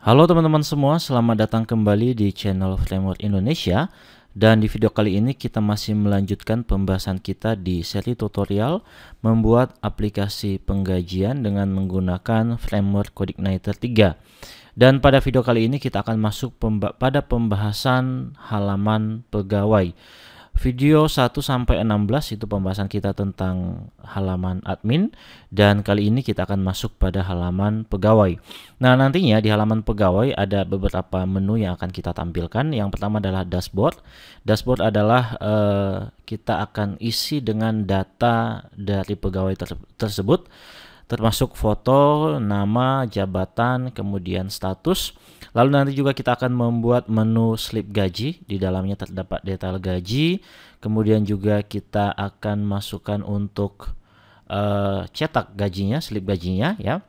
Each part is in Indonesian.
Halo teman-teman semua, selamat datang kembali di channel Framework Indonesia. Dan di video kali ini kita masih melanjutkan pembahasan kita di seri tutorial membuat aplikasi penggajian dengan menggunakan Framework CodeIgniter 3. Dan pada video kali ini kita akan masuk pada pembahasan halaman pegawai. Video 1-16 itu pembahasan kita tentang halaman admin, dan kali ini kita akan masuk pada halaman pegawai. Nah, nantinya di halaman pegawai ada beberapa menu yang akan kita tampilkan. Yang pertama adalah dashboard. Dashboard adalah kita akan isi dengan data dari pegawai tersebut, termasuk foto, nama, jabatan, kemudian status. Lalu nanti juga kita akan membuat menu slip gaji, di dalamnya terdapat detail gaji. Kemudian juga kita akan masukkan untuk cetak gajinya, slip gajinya ya.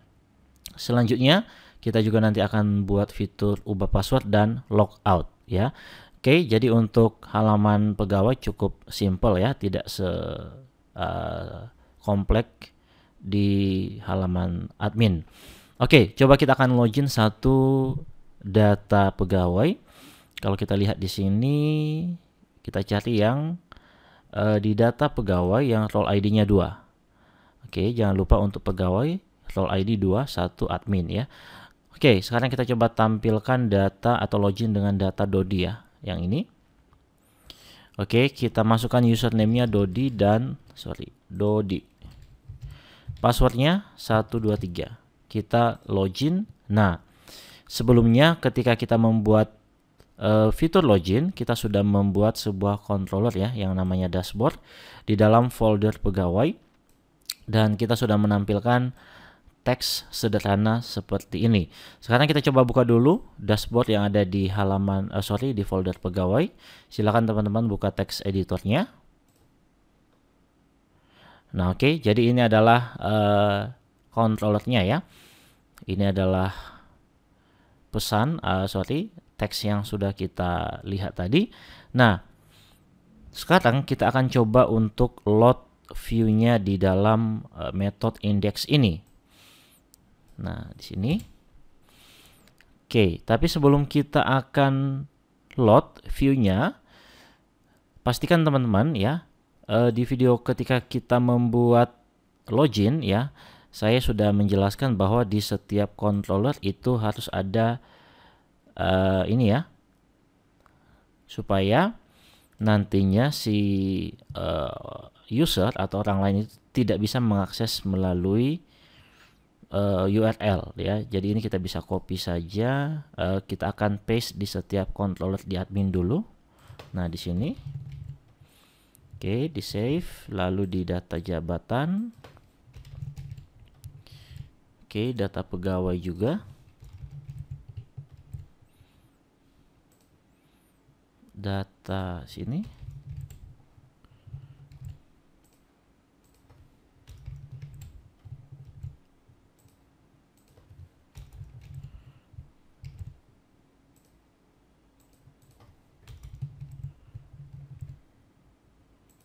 Selanjutnya kita juga nanti akan buat fitur ubah password dan logout ya. Oke, jadi untuk halaman pegawai cukup simple ya, tidak kompleks di halaman admin. Oke, coba kita akan login satu data pegawai. Kalau kita lihat di sini, kita cari yang di data pegawai yang role ID-nya 2. Oke, jangan lupa untuk pegawai role ID 2, 1 admin ya. Oke, sekarang kita coba tampilkan data atau login dengan data Dodi ya, yang ini. Oke, kita masukkan username-nya Dodi dan Dodi. Passwordnya 123. Kita login. Nah, sebelumnya ketika kita membuat fitur login, kita sudah membuat sebuah controller ya yang namanya dashboard di dalam folder pegawai, dan kita sudah menampilkan teks sederhana seperti ini. Sekarang kita coba buka dulu dashboard yang ada di halaman di folder pegawai. Silakan teman-teman buka teks editornya. Nah, oke, jadi ini adalah controllernya ya. Ini adalah pesan, teks yang sudah kita lihat tadi. Nah, sekarang kita akan coba untuk load view-nya di dalam method index ini. Nah, di sini. Oke, tapi sebelum kita akan load view-nya, pastikan teman-teman ya, di video ketika kita membuat login ya, saya sudah menjelaskan bahwa di setiap controller itu harus ada ini ya, supaya nantinya si user atau orang lain itu tidak bisa mengakses melalui URL ya. Jadi ini kita bisa copy saja, kita akan paste di setiap controller di admin dulu. Nah, di sini. Oke, di save, lalu di data jabatan. Oke, data pegawai juga. Data sini.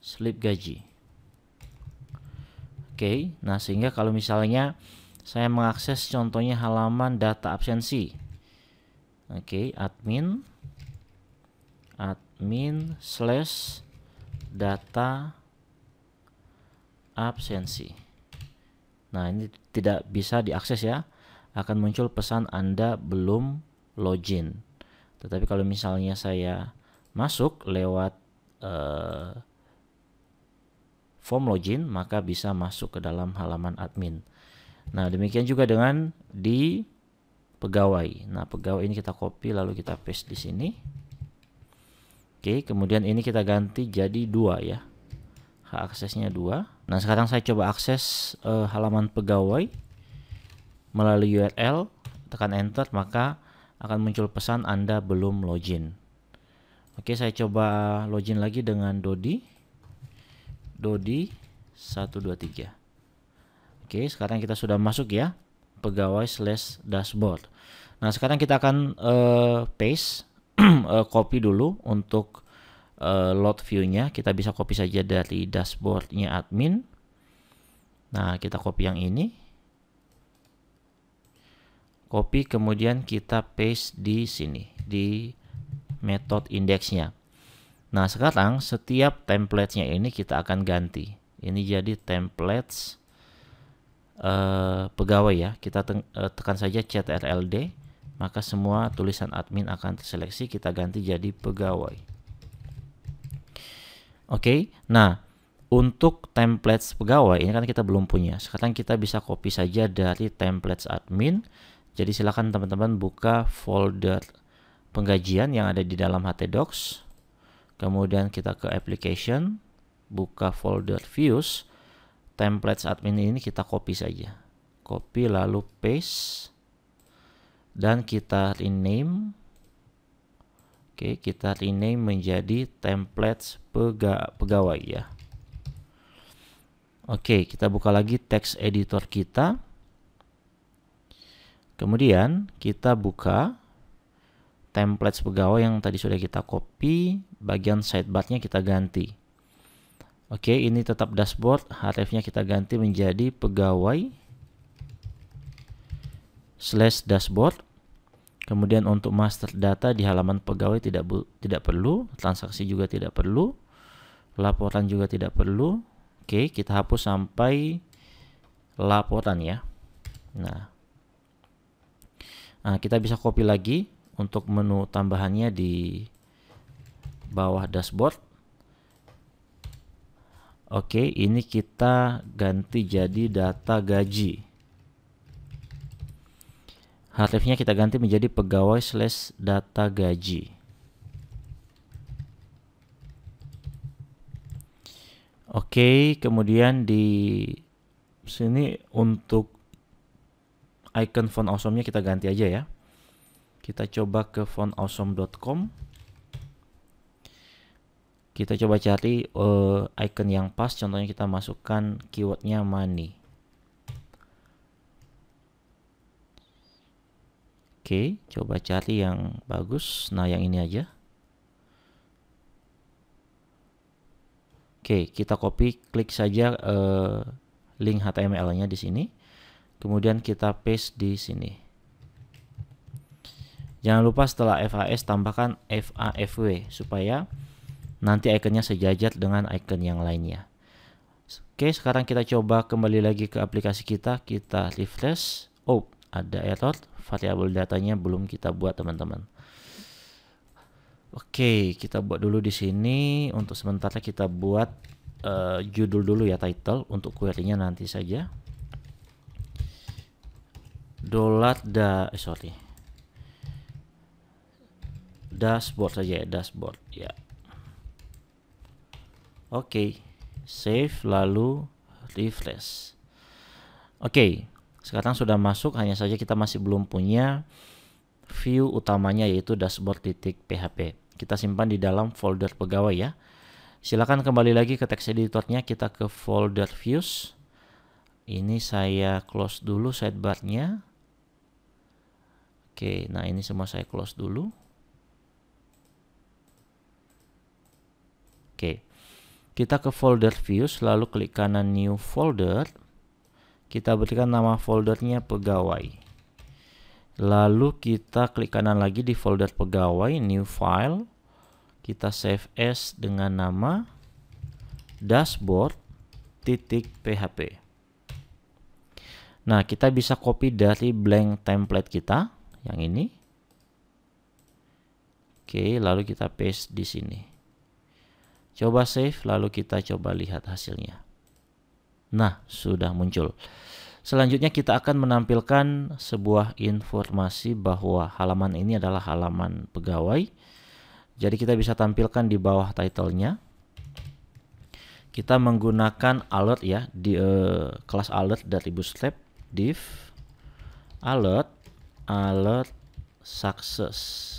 Slip gaji. Oke, nah sehingga kalau misalnya saya mengakses contohnya halaman data absensi. Oke, admin/data absensi. Nah, ini tidak bisa diakses ya. Akan muncul pesan Anda belum login. Tetapi kalau misalnya saya masuk lewat form login, maka bisa masuk ke dalam halaman admin. Nah, demikian juga dengan di pegawai. Nah, pegawai ini kita copy lalu kita paste di sini. Oke, kemudian ini kita ganti jadi 2 ya. Hak aksesnya 2. Nah, sekarang saya coba akses halaman pegawai melalui URL, tekan enter, maka akan muncul pesan Anda belum login. Oke, saya coba login lagi dengan Dodi 123. Oke, sekarang kita sudah masuk ya, pegawai/dashboard. Nah, sekarang kita akan paste copy dulu untuk load view-nya. Kita bisa copy saja dari dashboard-nya admin. Nah, kita copy yang ini. copy kemudian kita paste di sini di metode indeksnya. Nah, sekarang setiap template-nya ini kita akan ganti. Ini jadi templates pegawai ya. Kita tekan saja CTRL-D, maka semua tulisan admin akan terseleksi. Kita ganti jadi pegawai. Oke, nah untuk templates pegawai ini kan kita belum punya. Sekarang kita bisa copy saja dari templates admin. Jadi silakan teman-teman buka folder penggajian yang ada di dalam htdocs. Kemudian kita ke application, buka folder views, templates admin ini kita copy saja. Copy lalu paste dan kita rename. Oke, kita rename menjadi templates pegawai ya. Oke, kita buka lagi text editor kita. Kemudian kita buka templates pegawai yang tadi sudah kita copy, bagian sidebar-nya kita ganti. Oke, ini tetap dashboard, href-nya kita ganti menjadi pegawai /dashboard. Kemudian untuk master data di halaman pegawai tidak perlu, transaksi juga tidak perlu, laporan juga tidak perlu. Oke, kita hapus sampai laporan ya. Nah, kita bisa copy lagi untuk menu tambahannya di bawah dashboard. Oke, ini kita ganti jadi data gaji. Href-nya kita ganti menjadi pegawai /data gaji. Oke, kemudian di sini untuk icon font awesome-nya kita ganti aja ya. Kita coba ke fontawesome.com. Kita coba cari icon yang pas. Contohnya kita masukkan keywordnya money. Oke, coba cari yang bagus. Nah, yang ini aja. Oke, kita copy, klik saja link HTML-nya di sini. Kemudian kita paste di sini. Jangan lupa setelah FAS tambahkan FAFW supaya nanti ikonnya sejajar dengan icon yang lainnya. Oke, sekarang kita coba kembali lagi ke aplikasi kita. Kita refresh. Oh, ada error. Variabel datanya belum kita buat, teman-teman. Oke, kita buat dulu di sini. Untuk sementara kita buat judul dulu ya, title. Untuk query-nya nanti saja. Dashboard saja ya, dashboard ya. Oke, save lalu refresh. Oke, sekarang sudah masuk, hanya saja kita masih belum punya view utamanya yaitu dashboard.php. Kita simpan di dalam folder pegawai ya. Silakan kembali lagi ke text editornya, kita ke folder views. Ini saya close dulu sidebar-nya. Oke, nah ini semua saya close dulu. Oke, kita ke folder views, lalu klik kanan new folder. Kita berikan nama foldernya pegawai. Lalu kita klik kanan lagi di folder pegawai, new file. Kita save as dengan nama dashboard.php. Nah, kita bisa copy dari blank template kita yang ini. Oke, lalu kita paste di sini. Coba save, lalu kita coba lihat hasilnya. Nah, sudah muncul. Selanjutnya kita akan menampilkan sebuah informasi bahwa halaman ini adalah halaman pegawai. Jadi kita bisa tampilkan di bawah title-nya. Kita menggunakan alert ya, di kelas alert dari Bootstrap, div alert success.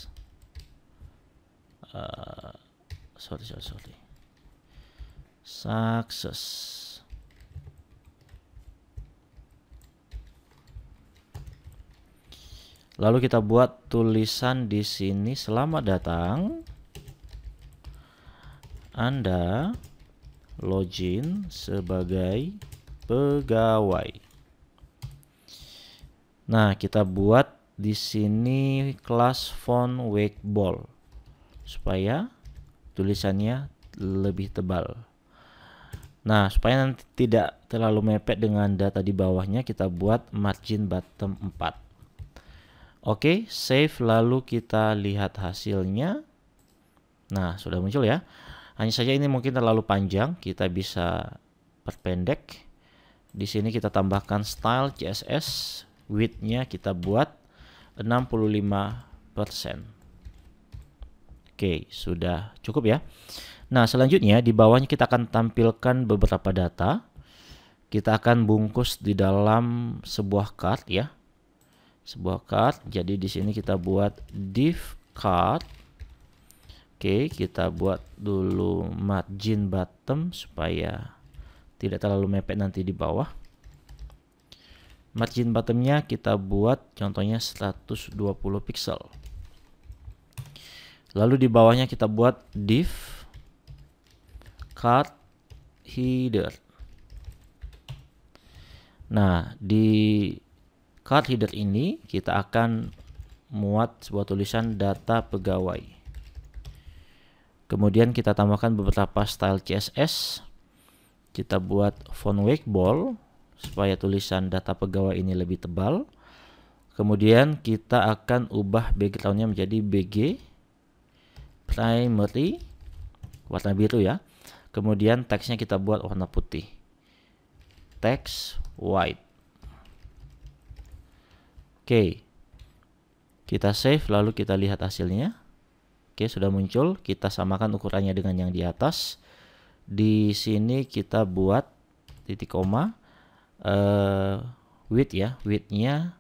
Success. Lalu kita buat tulisan di sini, selamat datang. Anda login sebagai pegawai. Nah, kita buat di sini kelas font wakebold supaya tulisannya lebih tebal. Nah, supaya nanti tidak terlalu mepet dengan data di bawahnya, kita buat margin bottom 4. Oke, save, lalu kita lihat hasilnya. Nah, sudah muncul ya. Hanya saja ini mungkin terlalu panjang, kita bisa perpendek. Di sini kita tambahkan style CSS, width-nya kita buat 65%. Oke, sudah cukup ya. Nah, selanjutnya di bawahnya kita akan tampilkan beberapa data. Kita akan bungkus di dalam sebuah card ya. Sebuah card. Jadi di sini kita buat div card. Oke, kita buat dulu margin bottom supaya tidak terlalu mepet nanti di bawah. Margin bottomnya kita buat contohnya 120 pixel. Lalu di bawahnya kita buat div card header. Nah, di card header ini kita akan muat sebuah tulisan data pegawai. Kemudian kita tambahkan beberapa style CSS. Kita buat font wakebold supaya tulisan data pegawai ini lebih tebal. Kemudian kita akan ubah backgroundnya menjadi BG primary warna biru ya. Kemudian teksnya kita buat warna putih, text white. Oke, kita save lalu kita lihat hasilnya. Oke, sudah muncul. Kita samakan ukurannya dengan yang di atas. Di sini kita buat titik koma, width ya, width-nya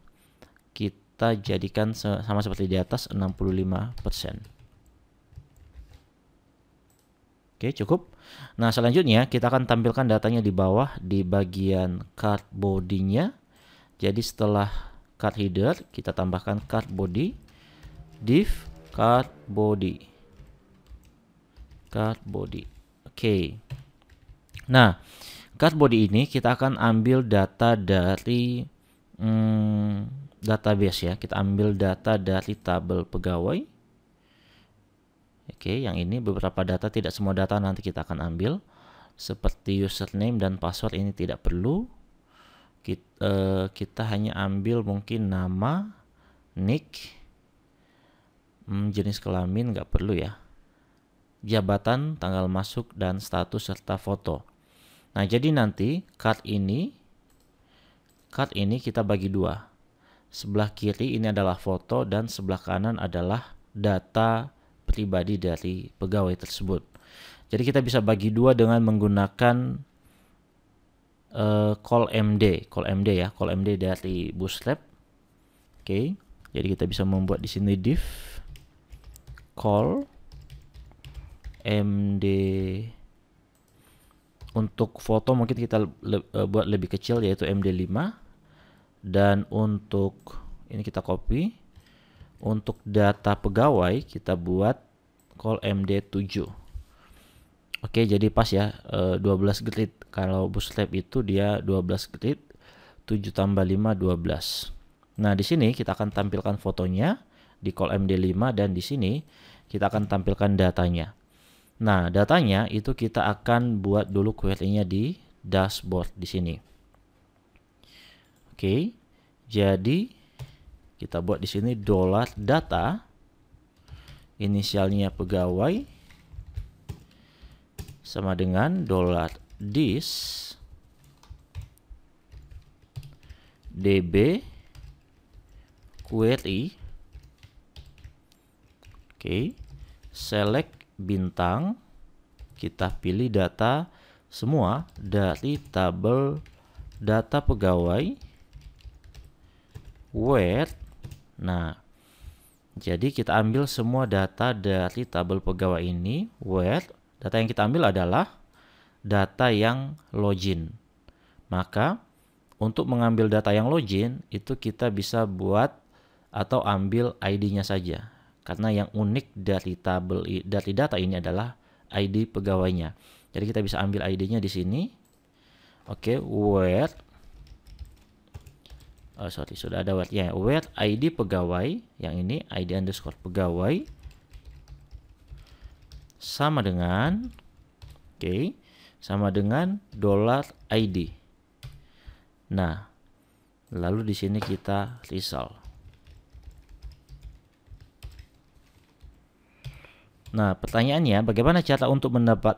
kita jadikan sama seperti di atas 65%. Oke, cukup. Nah, selanjutnya kita akan tampilkan datanya di bawah di bagian card body-nya. Jadi setelah card header, kita tambahkan card body, div card body. Card body. Oke. Nah, card body ini kita akan ambil data dari database ya. Kita ambil data dari tabel pegawai. Oke, yang ini beberapa data, tidak semua data nanti kita akan ambil. Seperti username dan password ini tidak perlu. Kita hanya ambil mungkin nama, nick, jenis kelamin nggak perlu ya. Jabatan, tanggal masuk, dan status serta foto. Nah, jadi nanti card ini kita bagi dua. Sebelah kiri ini adalah foto dan sebelah kanan adalah data pribadi dari pegawai tersebut. Jadi kita bisa bagi dua dengan menggunakan call MD ya, call MD dari Bootstrap. Oke, jadi kita bisa membuat di sini div call MD. Untuk foto mungkin kita buat lebih kecil yaitu MD5, dan untuk ini kita copy. Untuk data pegawai kita buat call MD7. Oke, jadi pas ya, 12 grid. Kalau Bootstrap itu dia 12 grid, 7 tambah 5 12. Nah, di sini kita akan tampilkan fotonya di call MD5 dan di sini kita akan tampilkan datanya. Nah, datanya itu kita akan buat dulu query-nya di dashboard di sini. Oke. Jadi kita buat di sini $data, inisialnya pegawai, sama dengan $dis db query. Oke, select bintang, kita pilih data semua dari tabel data pegawai where. Nah, jadi kita ambil semua data dari tabel pegawai ini where. Data yang kita ambil adalah data yang login. Maka untuk mengambil data yang login itu kita bisa buat atau ambil ID-nya saja. Karena yang unik dari dari data ini adalah ID pegawainya. Jadi kita bisa ambil ID-nya di sini. Oke, where sudah ada where-nya. Where ID pegawai, yang ini ID underscore pegawai sama dengan sama dengan $ID. Nah, lalu di sini kita result. Nah, pertanyaannya bagaimana cara untuk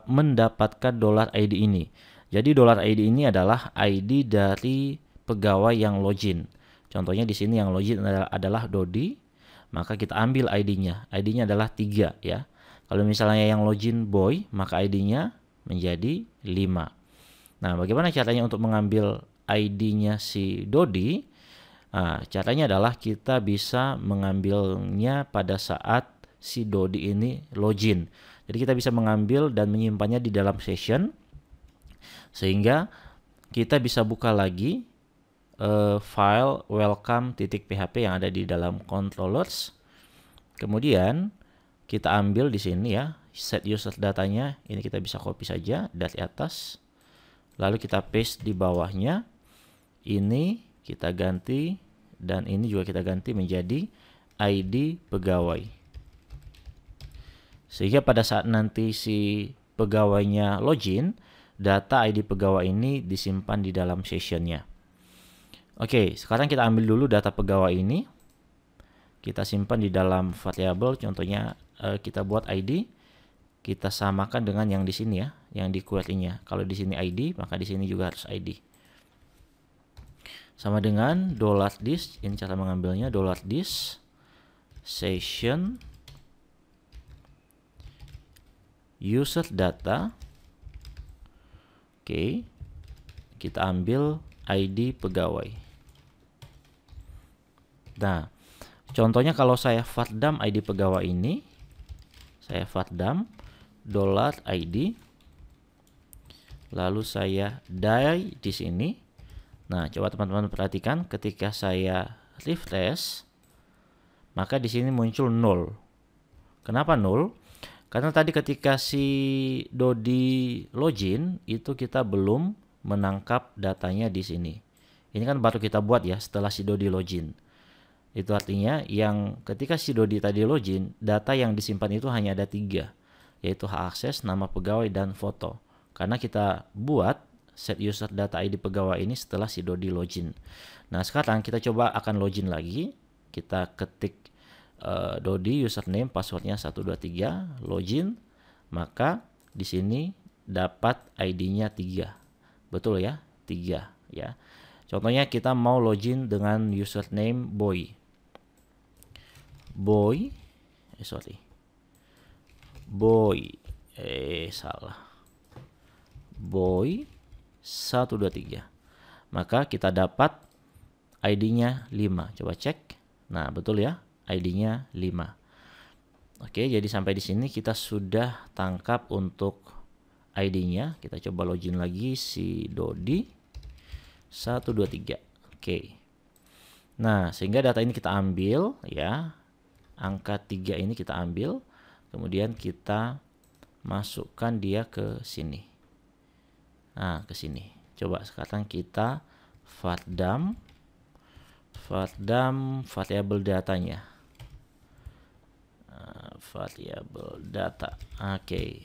mendapatkan $ID ini? Jadi $ID ini adalah ID dari pegawai yang login. Contohnya di sini yang login adalah Dodi, maka kita ambil ID-nya. ID-nya adalah 3 ya. Kalau misalnya yang login boy, maka ID-nya menjadi 5. Nah, bagaimana caranya untuk mengambil ID-nya si Dodi? Nah, caranya adalah kita bisa mengambilnya pada saat si Dodi ini login. Jadi kita bisa mengambil dan menyimpannya di dalam session, sehingga kita bisa buka lagi file welcome.php yang ada di dalam controllers. Kemudian kita ambil di sini ya, set user datanya. Ini kita bisa copy saja dari atas, lalu kita paste di bawahnya. Ini kita ganti dan ini juga kita ganti menjadi ID pegawai, sehingga pada saat nanti si pegawainya login, data ID pegawai ini disimpan di dalam sessionnya. Oke, sekarang kita ambil dulu data pegawai ini, kita simpan di dalam variabel. Contohnya kita buat ID, kita samakan dengan yang di sini ya, yang di query-nya. Kalau di sini ID, maka di sini juga harus ID. Sama dengan $this, ini cara mengambilnya, $this session user data. Oke, kita ambil ID pegawai. Nah, contohnya kalau saya vardam ID pegawai ini, saya vardam $ID, lalu saya die di sini. Nah, coba teman-teman perhatikan, ketika saya refresh, maka di sini muncul 0. Kenapa 0? Karena tadi ketika si Dodi login itu kita belum menangkap datanya di sini. Ini kan baru kita buat ya setelah si Dodi login. Itu artinya yang ketika si Dodi tadi login, data yang disimpan itu hanya ada 3, yaitu hak akses, nama pegawai, dan foto. Karena kita buat set user data ID pegawai ini setelah si Dodi login. Nah, sekarang kita coba akan login lagi. Kita ketik Dodi username, passwordnya 123, login, maka di sini dapat ID-nya 3. Betul ya? 3 ya. Contohnya kita mau login dengan username boy. Boy 123. Maka kita dapat ID-nya 5. Coba cek. Nah, betul ya, ID-nya 5. Oke, jadi sampai di sini kita sudah tangkap untuk ID-nya. Kita coba login lagi si Dodi 123. Oke. Nah, sehingga data ini kita ambil ya. Angka 3 ini kita ambil, kemudian kita masukkan dia ke sini. Nah, ke sini. Coba sekarang kita vardam variabel datanya. Variabel data. Oke.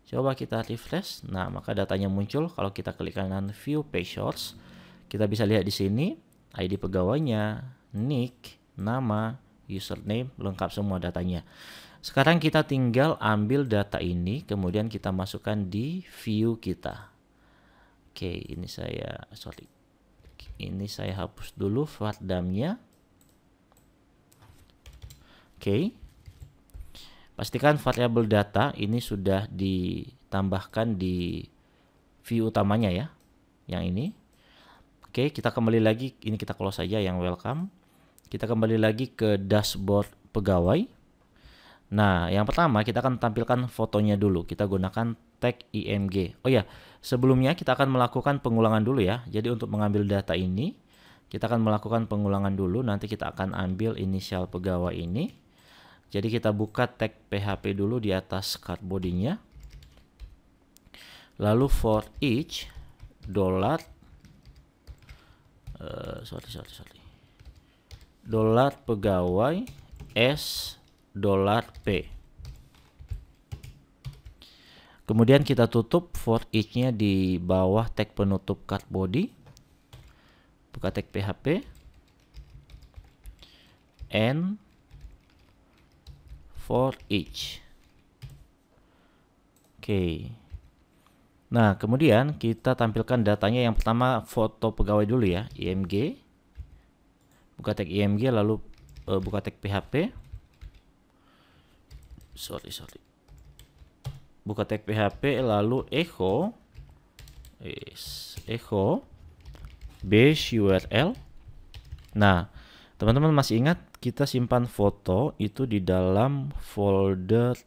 Coba kita refresh. Nah, maka datanya muncul. Kalau kita klik kanan view page source, kita bisa lihat di sini ID pegawainya, nick, nama, username, lengkap semua datanya. Sekarang kita tinggal ambil data ini, kemudian kita masukkan di view kita. Oke, ini saya hapus dulu vardamnya. Oke. Pastikan variabel data ini sudah ditambahkan di view utamanya ya, yang ini. Oke, kita kembali lagi, ini kita close saja yang welcome. Kita kembali lagi ke dashboard pegawai. Nah, yang pertama kita akan tampilkan fotonya dulu. Kita gunakan tag img. Oh ya, sebelumnya kita akan melakukan pengulangan dulu ya. Jadi untuk mengambil data ini, kita akan melakukan pengulangan dulu. Nanti kita akan ambil inisial pegawai ini. Jadi kita buka tag PHP dulu di atas card body-nya. Lalu for each sorry, dolar pegawai S dolar P. Kemudian kita tutup for each-nya di bawah tag penutup card body. Buka tag PHP. And for each. Oke. Nah, kemudian kita tampilkan datanya. Yang pertama foto pegawai dulu ya, IMG. Buka tag IMG lalu buka tag PHP. Buka tag PHP lalu echo base URL. Nah, teman-teman masih ingat kita simpan foto itu di dalam folder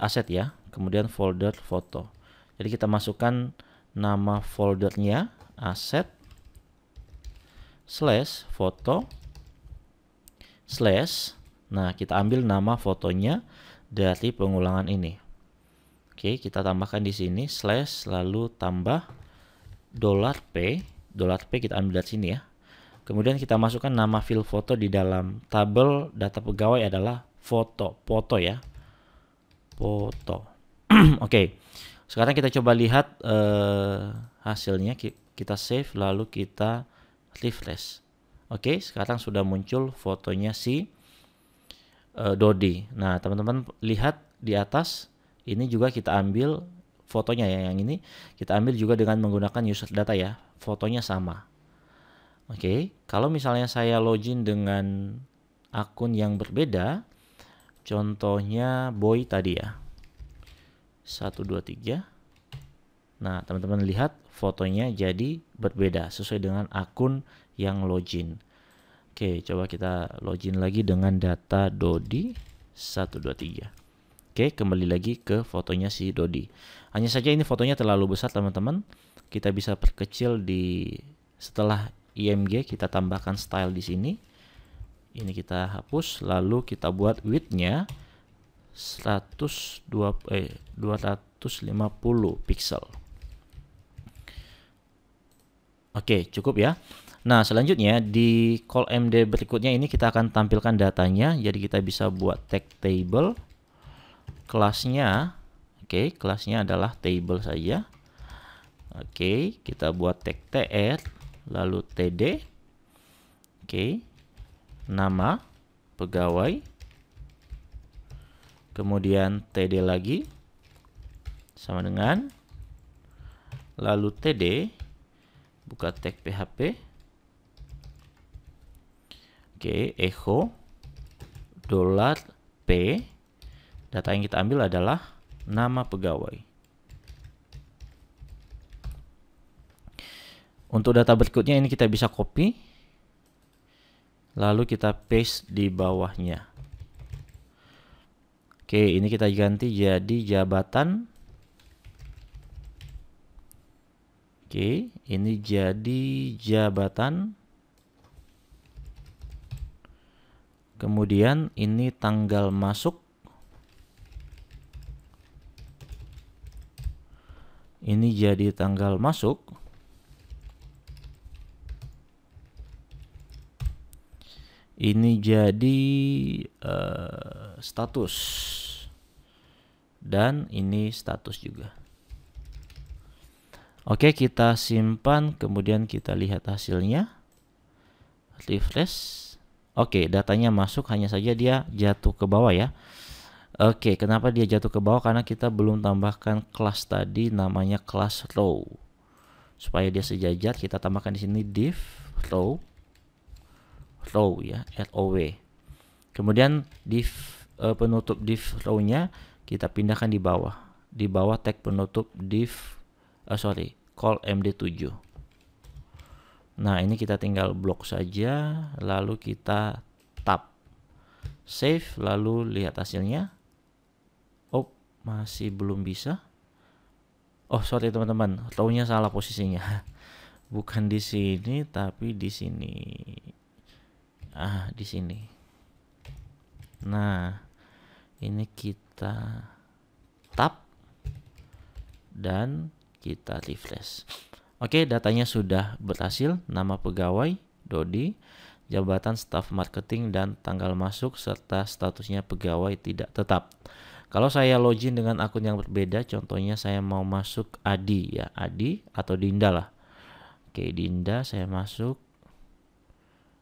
aset ya, kemudian folder foto. Jadi kita masukkan nama foldernya aset /foto/ nah kita ambil nama fotonya dari pengulangan ini. Oke, kita tambahkan di sini / lalu tambah $P kita ambil dari sini ya. Kemudian kita masukkan nama file foto di dalam tabel data pegawai adalah foto ya, foto. Oke, sekarang kita coba lihat hasilnya. Kita save lalu kita refresh. Oke, sekarang sudah muncul fotonya si Dodi. Nah, teman-teman lihat di atas ini juga kita ambil fotonya ya, yang ini kita ambil juga dengan menggunakan user data ya, fotonya sama. Oke, kalau misalnya saya login dengan akun yang berbeda, contohnya Boy tadi ya, 123. Nah, teman-teman lihat fotonya jadi berbeda sesuai dengan akun yang login. Oke, coba kita login lagi dengan data Dodi 123. Oke, kembali lagi ke fotonya si Dodi. Hanya saja ini fotonya terlalu besar teman-teman. Kita bisa perkecil setelah IMG kita tambahkan style di sini. Ini kita hapus lalu kita buat width-nya 250 pixel. Oke, cukup ya. Nah, selanjutnya di call MD berikutnya ini kita akan tampilkan datanya. Jadi kita bisa buat tag table. Kelasnya, kelasnya adalah table saja. Oke, kita buat tag tr lalu td. Oke, nama pegawai. Kemudian td lagi sama dengan lalu td, buka tag PHP. Oke, echo $P. Data yang kita ambil adalah nama pegawai. Untuk data berikutnya ini kita bisa copy lalu kita paste di bawahnya. Oke, ini kita ganti jadi jabatan. Oke, ini jadi jabatan. Kemudian ini tanggal masuk. Ini jadi tanggal masuk. Ini jadi status. Dan ini status juga. Oke, kita simpan, kemudian kita lihat hasilnya. Refresh. Oke, datanya masuk, hanya saja dia jatuh ke bawah ya. Oke, kenapa dia jatuh ke bawah? Karena kita belum tambahkan kelas tadi namanya kelas row. Supaya dia sejajar, kita tambahkan di sini div row ya, row. Kemudian div penutup div row-nya kita pindahkan di bawah tag penutup div call MD7. Nah, ini kita tinggal blok saja lalu kita tab save lalu lihat hasilnya. Oh, masih belum bisa. Oh, sorry teman-teman, row-nya salah posisinya. Bukan di sini tapi di sini. Di sini. Nah, ini kita tab dan kita refresh. Oke, datanya sudah berhasil. Nama pegawai Dodi, jabatan staf marketing, dan tanggal masuk serta statusnya pegawai tidak tetap. Kalau saya login dengan akun yang berbeda, contohnya saya mau masuk Adi ya, Adi atau Dinda lah. Oke, Dinda saya masuk.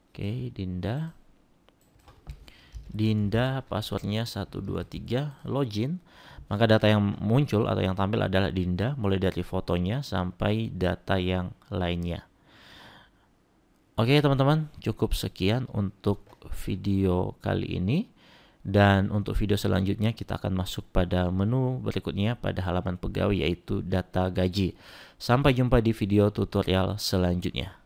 Oke, Dinda. Dinda passwordnya 123, login. Maka data yang muncul atau yang tampil adalah Dinda, mulai dari fotonya sampai data yang lainnya. Oke teman-teman, cukup sekian untuk video kali ini. Dan untuk video selanjutnya kita akan masuk pada menu berikutnya pada halaman pegawai, yaitu data gaji. Sampai jumpa di video tutorial selanjutnya.